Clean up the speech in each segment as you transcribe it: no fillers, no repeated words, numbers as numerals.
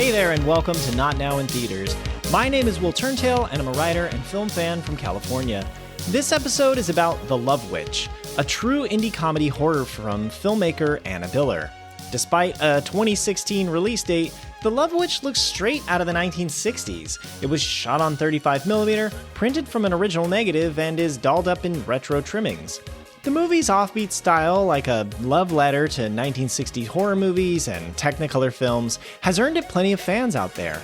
Hey there, and welcome to Not Now in Theaters. My name is Will Turntail, and I'm a writer and film fan from California. This episode is about The Love Witch, a true indie comedy horror from filmmaker Anna Biller. Despite a 2016 release date, The Love Witch looks straight out of the 1960s. It was shot on 35mm, printed from an original negative, and is dolled up in retro trimmings. The movie's offbeat style, like a love letter to 1960s horror movies and Technicolor films, has earned it plenty of fans out there.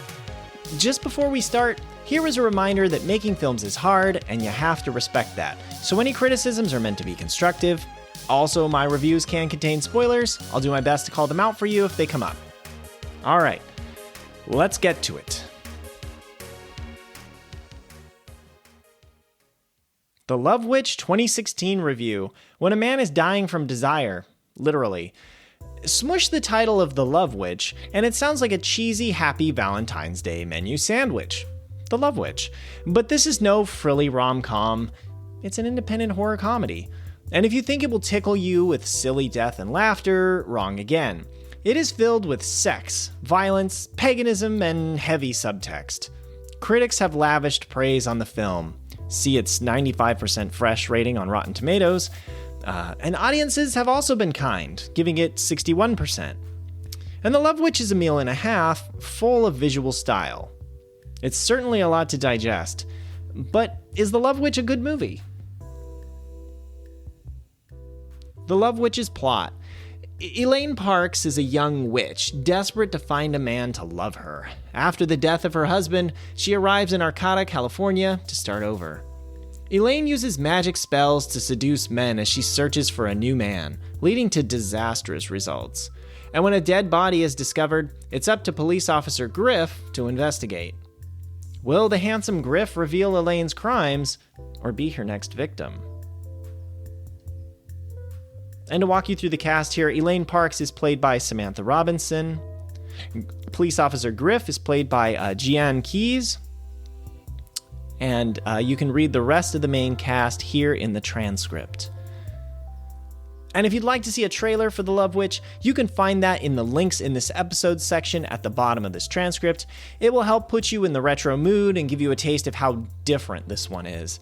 Just before we start, here is a reminder that making films is hard, and you have to respect that, so any criticisms are meant to be constructive. Also, my reviews can contain spoilers. I'll do my best to call them out for you if they come up. Alright, let's get to it. The Love Witch 2016 review, when a man is dying from desire, literally. Smush the title of The Love Witch, and it sounds like a cheesy, happy Valentine's Day menu sandwich. The Love Witch. But this is no frilly rom-com. It's an independent horror comedy. And if you think it will tickle you with silly death and laughter, wrong again. It is filled with sex, violence, paganism, and heavy subtext. Critics have lavished praise on the film. See its 95% fresh rating on Rotten Tomatoes, and audiences have also been kind, giving it 61%. And The Love Witch is a meal and a half, full of visual style. It's certainly a lot to digest, but is The Love Witch a good movie? The Love Witch's plot. Elaine Parks is a young witch, desperate to find a man to love her. After the death of her husband, she arrives in Arcata, California, to start over. Elaine uses magic spells to seduce men as she searches for a new man, leading to disastrous results. And when a dead body is discovered, it's up to police officer Griff to investigate. Will the handsome Griff reveal Elaine's crimes, or be her next victim? And to walk you through the cast here, Elaine Parks is played by Samantha Robinson. Police Officer Griff is played by Gian Keys. And you can read the rest of the main cast here in the transcript. And if you'd like to see a trailer for The Love Witch, you can find that in the links in this episode section at the bottom of this transcript. It will help put you in the retro mood and give you a taste of how different this one is.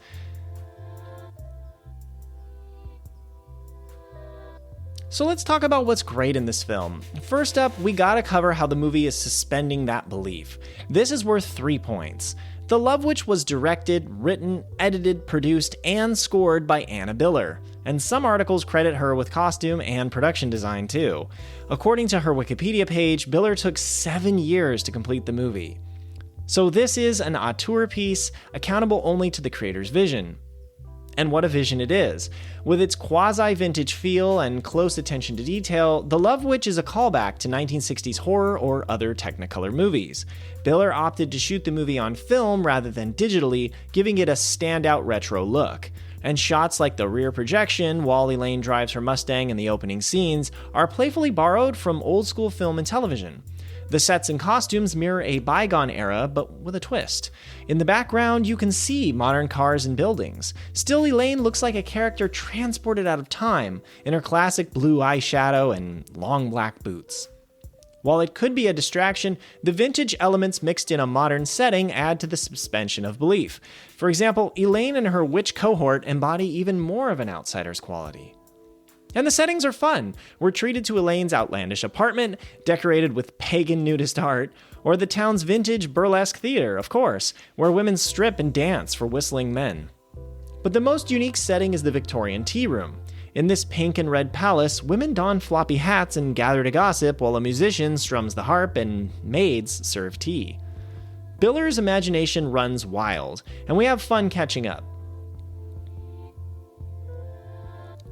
So let's talk about what's great in this film. First up, we gotta cover how the movie is suspending that belief. This is worth 3 points. The Love Witch was directed, written, edited, produced, and scored by Anna Biller, and some articles credit her with costume and production design too. According to her Wikipedia page, Biller took 7 years to complete the movie. So this is an auteur piece, accountable only to the creator's vision. And what a vision it is. With its quasi-vintage feel and close attention to detail, The Love Witch is a callback to 1960s horror or other Technicolor movies. Biller opted to shoot the movie on film rather than digitally, giving it a standout retro look. And shots like the rear projection, while Elaine drives her Mustang in the opening scenes, are playfully borrowed from old-school film and television. The sets and costumes mirror a bygone era, but with a twist. In the background, you can see modern cars and buildings. Still, Elaine looks like a character transported out of time, in her classic blue eyeshadow and long black boots. While it could be a distraction, the vintage elements mixed in a modern setting add to the suspension of belief. For example, Elaine and her witch cohort embody even more of an outsider's quality. And the settings are fun. We're treated to Elaine's outlandish apartment, decorated with pagan nudist art, or the town's vintage burlesque theater, of course, where women strip and dance for whistling men. But the most unique setting is the Victorian tea room. In this pink and red palace, women don floppy hats and gather to gossip while a musician strums the harp and maids serve tea. Biller's imagination runs wild, and we have fun catching up.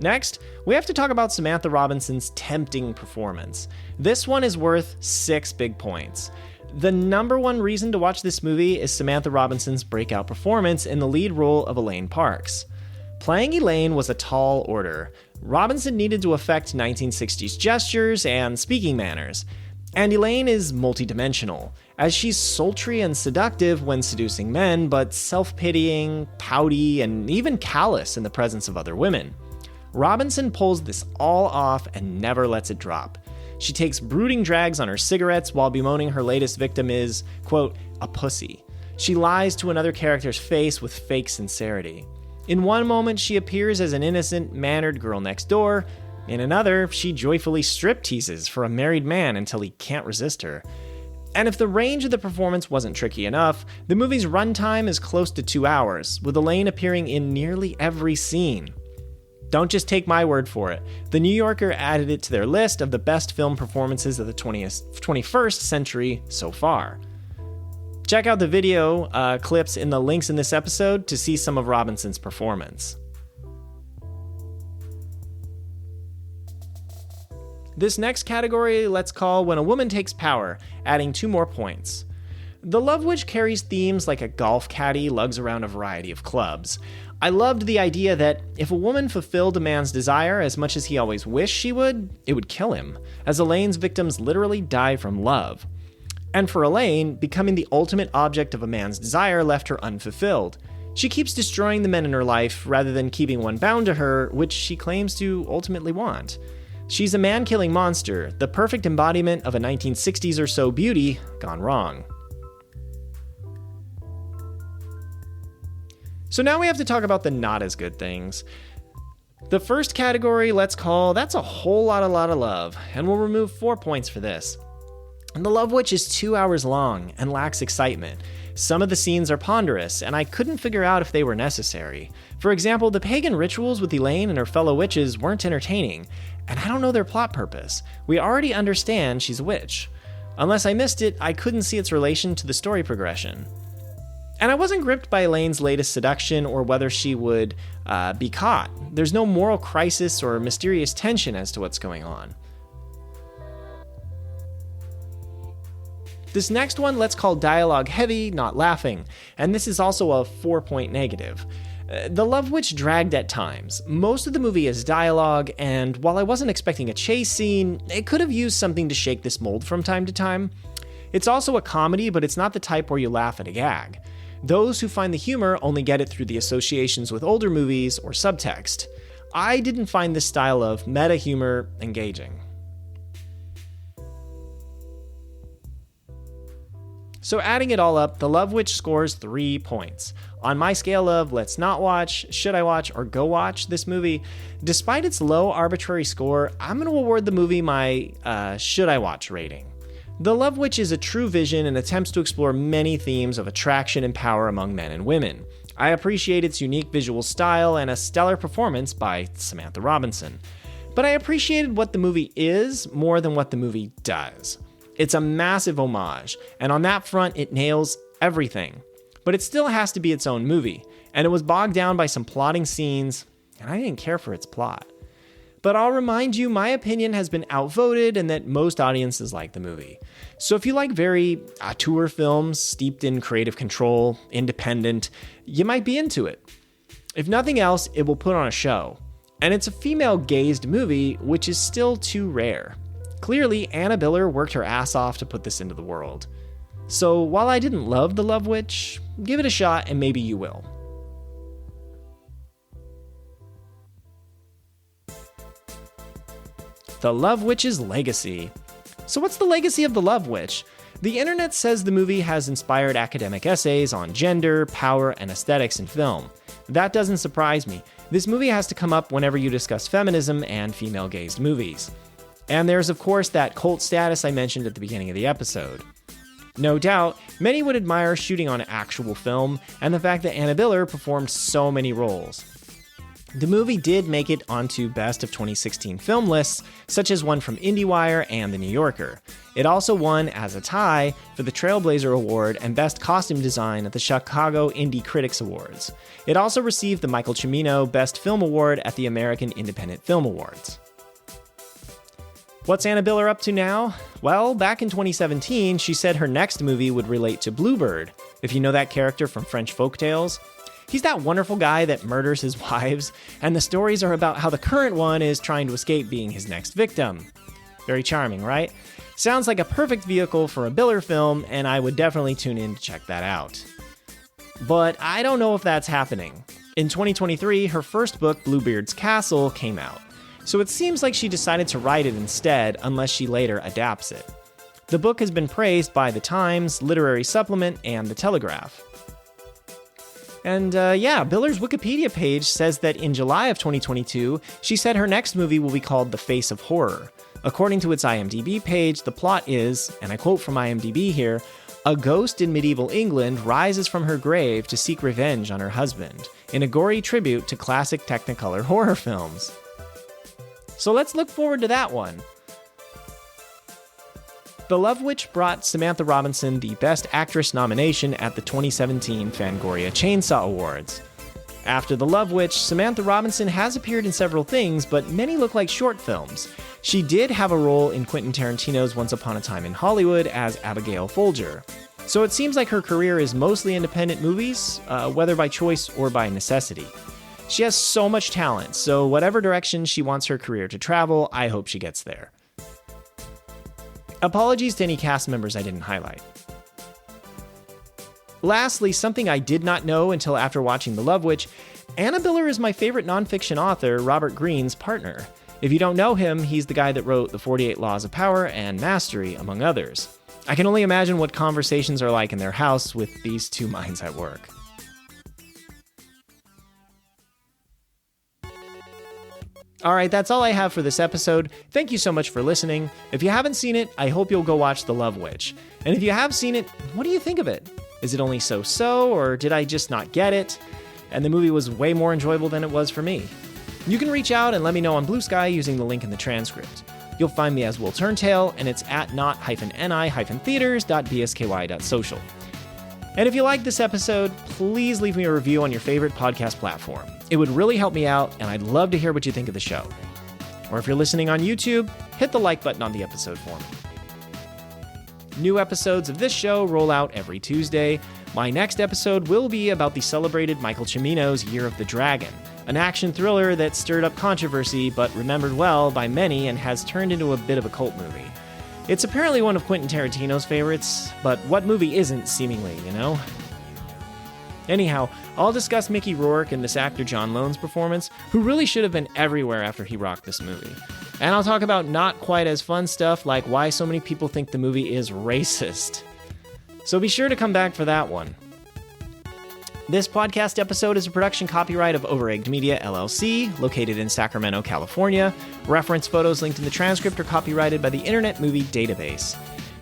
Next, we have to talk about Samantha Robinson's tempting performance. This one is worth 6 big points. The number one reason to watch this movie is Samantha Robinson's breakout performance in the lead role of Elaine Parks. Playing Elaine was a tall order. Robinson needed to affect 1960s gestures and speaking manners. And Elaine is multidimensional, as she's sultry and seductive when seducing men, but self-pitying, pouty, and even callous in the presence of other women. Robinson pulls this all off and never lets it drop. She takes brooding drags on her cigarettes while bemoaning her latest victim is, quote, a pussy. She lies to another character's face with fake sincerity. In one moment, she appears as an innocent, mannered girl next door. In another, she joyfully strip-teases for a married man until he can't resist her. And if the range of the performance wasn't tricky enough, the movie's runtime is close to 2 hours, with Elaine appearing in nearly every scene. Don't just take my word for it. The New Yorker added it to their list of the best film performances of the 21st century so far. Check out the video clips in the links in this episode to see some of Robinson's performance. This next category let's call When a Woman Takes Power, adding 2 more points. The Love Witch carries themes like a golf caddy lugs around a variety of clubs. I loved the idea that if a woman fulfilled a man's desire as much as he always wished she would, it would kill him, as Elaine's victims literally die from love. And for Elaine, becoming the ultimate object of a man's desire left her unfulfilled. She keeps destroying the men in her life rather than keeping one bound to her, which she claims to ultimately want. She's a man-killing monster, the perfect embodiment of a 1960s or so beauty gone wrong. So now we have to talk about the not as good things. The first category let's call That's a Whole Lot of Love, and we'll remove 4 points for this. The Love Witch is 2 hours long and lacks excitement. Some of the scenes are ponderous, and I couldn't figure out if they were necessary. For example, the pagan rituals with Elaine and her fellow witches weren't entertaining, and I don't know their plot purpose. We already understand she's a witch. Unless I missed it, I couldn't see its relation to the story progression. And I wasn't gripped by Elaine's latest seduction or whether she would be caught. There's no moral crisis or mysterious tension as to what's going on. This next one let's call Dialogue Heavy, Not Laughing, and this is also a 4-point negative. The Love Witch dragged at times. Most of the movie is dialogue, and while I wasn't expecting a chase scene, it could have used something to shake this mold from time to time. It's also a comedy, but it's not the type where you laugh at a gag. Those who find the humor only get it through the associations with older movies or subtext. I didn't find this style of meta humor engaging. So adding it all up, The Love Witch scores 3 points. On my scale of let's not watch, should I watch, or go watch this movie, despite its low arbitrary score, I'm going to award the movie my should I watch rating. The Love Witch is a true vision and attempts to explore many themes of attraction and power among men and women. I appreciate its unique visual style and a stellar performance by Samantha Robinson. But I appreciated what the movie is more than what the movie does. It's a massive homage, and on that front, it nails everything. But it still has to be its own movie, and it was bogged down by some plotting scenes, and I didn't care for its plot. But I'll remind you, my opinion has been outvoted and that most audiences like the movie. So if you like very auteur films, steeped in creative control, independent, you might be into it. If nothing else, it will put on a show. And it's a female-gazed movie, which is still too rare. Clearly, Anna Biller worked her ass off to put this into the world. So while I didn't love The Love Witch, give it a shot and maybe you will. The Love Witch's legacy. So what's the legacy of The Love Witch? The internet says the movie has inspired academic essays on gender, power, and aesthetics in film. That doesn't surprise me. This movie has to come up whenever you discuss feminism and female-gazed movies. And there's of course that cult status I mentioned at the beginning of the episode. No doubt, many would admire shooting on actual film and the fact that Anna Biller performed so many roles. The movie did make it onto Best of 2016 film lists, such as one from IndieWire and The New Yorker. It also won as a tie for the Trailblazer Award and Best Costume Design at the Chicago Indie Critics Awards. It also received the Michael Cimino Best Film Award at the American Independent Film Awards. What's Anna Biller up to now? Well, back in 2017, she said her next movie would relate to Bluebird, if you know that character from French folktales. He's that wonderful guy that murders his wives, and the stories are about how the current one is trying to escape being his next victim. Very charming, right? Sounds like a perfect vehicle for a Biller film, and I would definitely tune in to check that out. But I don't know if that's happening. In 2023, her first book, Bluebeard's Castle, came out. so it seems like she decided to write it instead unless she later adapts it. The book has been praised by The Times, Literary Supplement, and The Telegraph. And Biller's Wikipedia page says that in July of 2022, she said her next movie will be called The Face of Horror. According to its IMDb page, the plot is, and I quote from IMDb here, "A ghost in medieval England rises from her grave to seek revenge on her husband, in a gory tribute to classic Technicolor horror films." So let's look forward to that one. The Love Witch brought Samantha Robinson the Best Actress nomination at the 2017 Fangoria Chainsaw Awards. After The Love Witch, Samantha Robinson has appeared in several things, but many look like short films. She did have a role in Quentin Tarantino's Once Upon a Time in Hollywood as Abigail Folger. So it seems like her career is mostly independent movies, whether by choice or by necessity. She has so much talent, so whatever direction she wants her career to travel, I hope she gets there. Apologies to any cast members I didn't highlight. Lastly, something I did not know until after watching The Love Witch, Anna Biller is my favorite nonfiction author, Robert Greene's partner. If you don't know him, he's the guy that wrote The 48 Laws of Power and Mastery, among others. I can only imagine what conversations are like in their house with these two minds at work. All right, that's all I have for this episode. Thank you so much for listening. If you haven't seen it, I hope you'll go watch The Love Witch. And if you have seen it, what do you think of it? Is it only so-so, or did I just not get it? And the movie was way more enjoyable than it was for me. You can reach out and let me know on Blue Sky using the link in the transcript. You'll find me as Will Turntail, and it's at not-ni-theaters.bsky.social. And if you liked this episode, please leave me a review on your favorite podcast platform. It would really help me out, and I'd love to hear what you think of the show. Or if you're listening on YouTube, hit the like button on the episode for me. New episodes of this show roll out every Tuesday. My next episode will be about the celebrated Michael Cimino's Year of the Dragon, an action thriller that stirred up controversy but remembered well by many and has turned into a bit of a cult movie. It's apparently one of Quentin Tarantino's favorites, but what movie isn't, seemingly, you know? Anyhow, I'll discuss Mickey Rourke and this actor John Lone's performance, who really should have been everywhere after he rocked this movie. And I'll talk about not quite as fun stuff like why so many people think the movie is racist. So be sure to come back for that one. This podcast episode is a production copyright of Overegged Media, LLC, located in Sacramento, California. Reference photos linked in the transcript are copyrighted by the Internet Movie Database.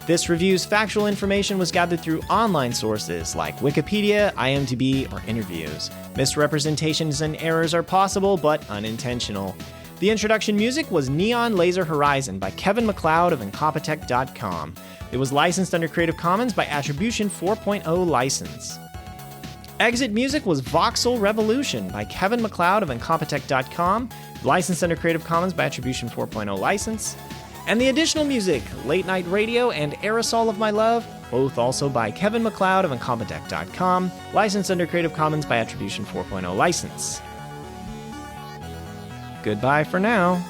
This review's factual information was gathered through online sources like Wikipedia, IMDb, or interviews. Misrepresentations and errors are possible, but unintentional. The introduction music was Neon Laser Horizon by Kevin MacLeod of Incompetech.com. It was licensed under Creative Commons by Attribution 4.0 license. Exit music was Voxel Revolution by Kevin MacLeod of Incompetech.com, licensed under Creative Commons by Attribution 4.0 license. And the additional music, Late Night Radio and Aerosol of My Love, both also by Kevin MacLeod of Incompetech.com, licensed under Creative Commons by Attribution 4.0 license. Goodbye for now.